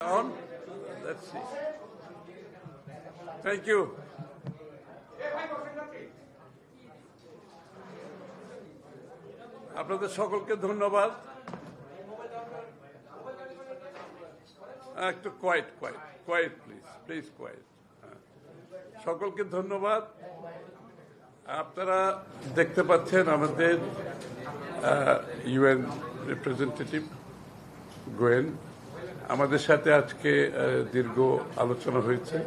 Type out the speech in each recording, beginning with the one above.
On? Let's see. Thank you. আপনাদের সকলকে ধন্যবাদ। একটু কোয়াইট প্লিজ কোয়াইট। সকলকে ধন্যবাদ। আপনারা দেখতে পাচ্ছেন আমাদের ইউএন রিপ্রেজেন্টেটিভ গোয়েন আমাদের সাথে আজকে দীর্ঘ আলোচনা হয়েছে।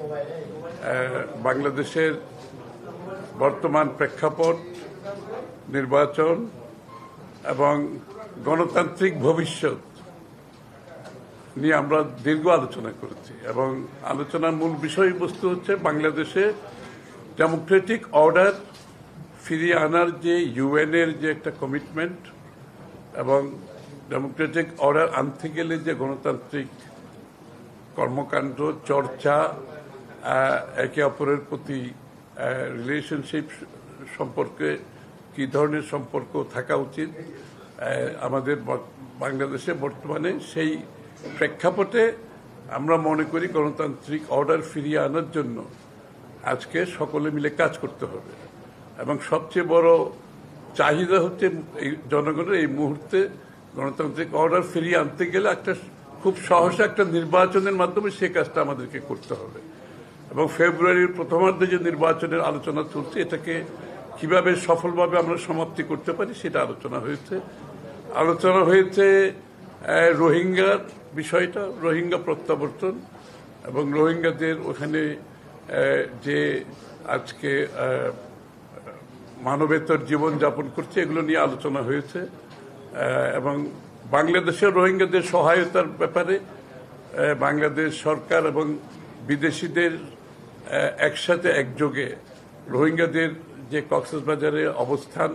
বাংলাদেশের বর্তমান প্রেক্ষাপট, নির্বাচন এবং গণতান্ত্রিক ভবিষ্যৎ নিয়ে আমরা দীর্ঘ আলোচনা করেছি এবং আলোচনার মূল বিষয়বস্তু হচ্ছে বাংলাদেশে ডেমোক্রেটিক অর্ডার ফিরিয়ে আনার যে ইউএনের যে একটা কমিটমেন্ট এবং ডেমোক্রেটিক অর্ডার আনতে গেলে যে গণতান্ত্রিক কর্মকাণ্ড, চর্চা, একে অপরের প্রতি রিলেশনশিপ সম্পর্কে কি ধরনের সম্পর্ক থাকা উচিত আমাদের বাংলাদেশে বর্তমানে, সেই প্রেক্ষাপটে আমরা মনে করি গণতান্ত্রিক অর্ডার ফিরিয়ে আনার জন্য আজকে সকলে মিলে কাজ করতে হবে এবং সবচেয়ে বড় চাহিদা হচ্ছে এই জনগণের এই মুহূর্তে গণতান্ত্রিক অর্ডার ফিরিয়ে আনতে গেলে একটা খুব সহসা একটা নির্বাচনের মাধ্যমে সে কাজটা আমাদেরকে করতে হবে এবং ফেব্রুয়ারির প্রথমার্ধে যে নির্বাচনের আলোচনা চলছে এটাকে কিভাবে সফলভাবে আমরা সমাপ্তি করতে পারি সেটা আলোচনা হয়েছে রোহিঙ্গার বিষয়টা, রোহিঙ্গা প্রত্যাবর্তন এবং রোহিঙ্গাদের ওখানে যে আজকে মানবেতর জীবন যাপন করছে এগুলো নিয়ে আলোচনা হয়েছে এবং বাংলাদেশের রোহিঙ্গাদের সহায়তার ব্যাপারে বাংলাদেশ সরকার এবং বিদেশিদের একসাথে একযোগে রোহিঙ্গাদের যে কক্সবাজারে অবস্থান,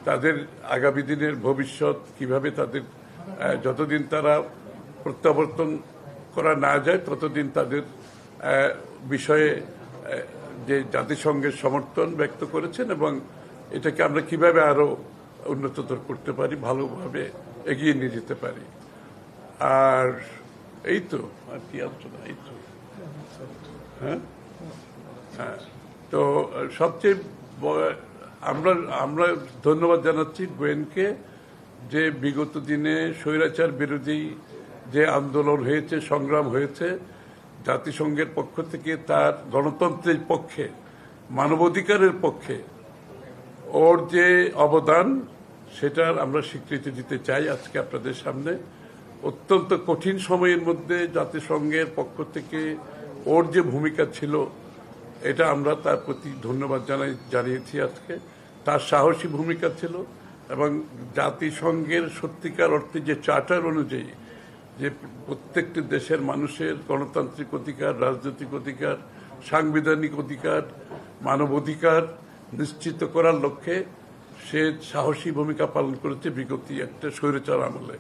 তাদের আগামী দিনের ভবিষ্যৎ কিভাবে তাদের যতদিন তারা প্রত্যাবর্তন করা না যায় ততদিন তাদের বিষয়ে যে জাতিসংঘের সমর্থন ব্যক্ত করেছেন এবং এটাকে আমরা কিভাবে আরো উন্নততর করতে পারি, ভালোভাবে এগিয়ে নিয়ে যেতে পারি। আর এই তো আর কি আলোচনা, এই তো হ্যাঁ, তো সবচেয়ে আমরা ধন্যবাদ জানাচ্ছি গোয়েনকে যে বিগত দিনে স্বৈরাচার বিরোধী যে আন্দোলন হয়েছে, সংগ্রাম হয়েছে, জাতিসংঘের পক্ষ থেকে তার গণতন্ত্রের পক্ষে, মানবাধিকারের পক্ষে ওর যে অবদান সেটার আমরা স্বীকৃতি দিতে চাই আজকে আপনাদের সামনে। অত্যন্ত কঠিন সময়ের মধ্যে জাতিসংঘের পক্ষ থেকে ওর যে ভূমিকা ছিল এটা আমরা তার প্রতি ধন্যবাদ জানিয়েছি আজকে। তার সাহসী ভূমিকা ছিল এবং জাতিসংঘের সত্যিকার অর্থে যে চার্টার অনুযায়ী যে প্রত্যেকটি দেশের মানুষের গণতান্ত্রিক অধিকার, রাজনৈতিক অধিকার, সাংবিধানিক অধিকার, মানবাধিকার নিশ্চিত করার লক্ষ্যে সে সাহসী ভূমিকা পালন করেছে বিগত একটা স্বৈরাচার আমলে।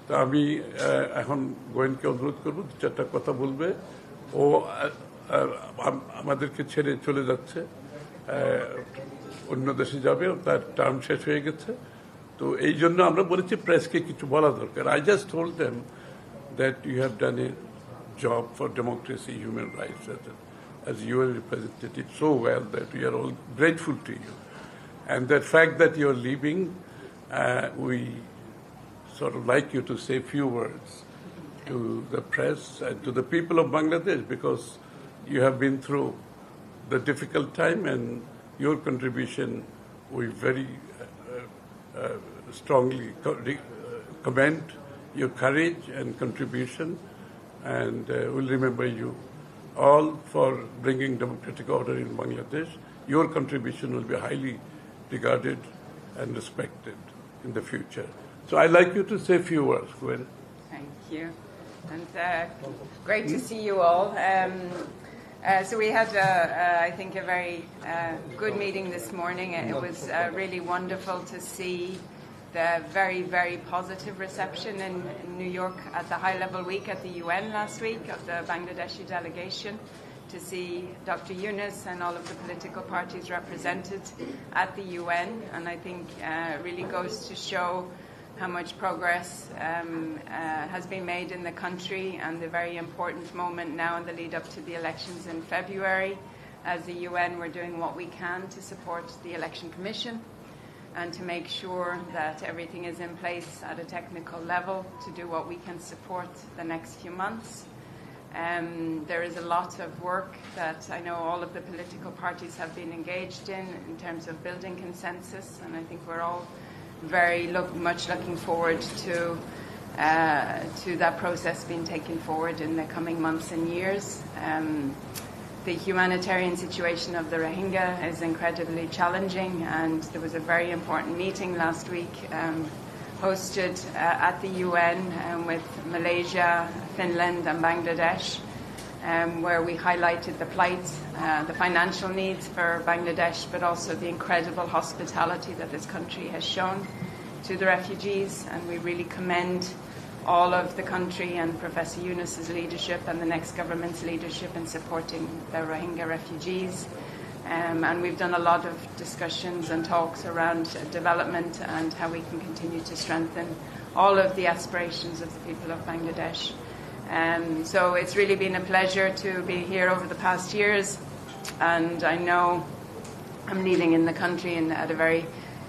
তা আমি এখন গোয়েনকে অনুরোধ করবো দু চারটা কথা বলবে। ও আমাদেরকে ছেড়ে চলে যাচ্ছে, অন্য দেশে যাবে, তার টার্ম শেষ হয়ে গেছে। তো এই জন্য আমরা বলেছি প্রেসকে কিছু বলা দরকার। I just told them that you have done a job for democracy, human rights as UN representative so well that we are all grateful to you. And the fact that you are leaving, we sort of like you to say a few words to the press and to the people of Bangladesh, because you have been through the difficult time and your contribution we very strongly commend your courage and contribution, and we'll remember you all for bringing democratic order in Bangladesh. Your contribution will be highly regarded and respected in the future. So I'd like you to say a few words, Gwen. Thank you. And great to see you all. So we had, I think, a very good meeting this morning. It was really wonderful to see the very, very positive reception in New York at the high-level week at the UN last week of the Bangladeshi delegation, to see Dr. Yunus and all of the political parties represented at the UN. And I think really goes to show how much progress has been made in the country, and the very important moment now in the lead up to the elections in February. As the UN, we're doing what we can to support the Election Commission and to make sure that everything is in place at a technical level to do what we can support the next few months. There is a lot of work that I know all of the political parties have been engaged in terms of building consensus, and I think we're all very much looking forward to that process being taken forward in the coming months and years. The humanitarian situation of the Rohingya is incredibly challenging, and there was a very important meeting last week hosted at the UN with Malaysia, Finland and Bangladesh, where we highlighted the plight, the financial needs for Bangladesh, but also the incredible hospitality that this country has shown to the refugees. And we really commend all of the country and Professor Yunus's leadership and the next government's leadership in supporting the Rohingya refugees. And we've done a lot of discussions and talks around development and how we can continue to strengthen all of the aspirations of the people of Bangladesh. So it's really been a pleasure to be here over the past years, and I know I'm leading in the country at a very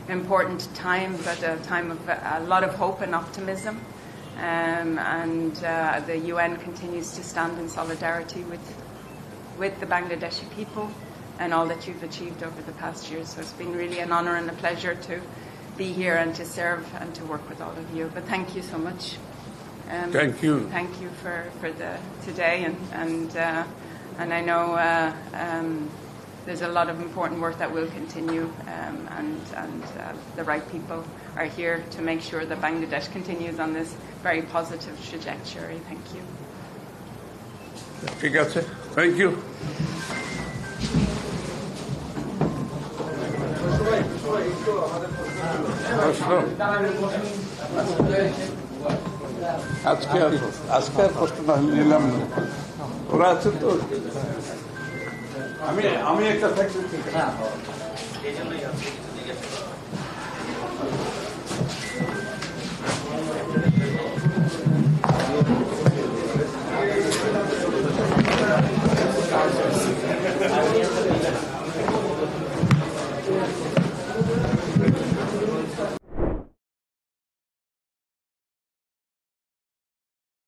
important time, but a time of a lot of hope and optimism. And the UN continues to stand in solidarity with the Bangladeshi people and all that you've achieved over the past years. So it's been really an honor and a pleasure to be here and to serve and to work with all of you. But thank you so much. Thank you. Thank you for today, and I know there's a lot of important work that will continue, and the right people are here to make sure that Bangladesh continues on this very positive trajectory. Thank you. ঠিক আছে, thank you. আজকে আর প্রশ্ন নিলাম না, ওরা আছে তো। আমি একটা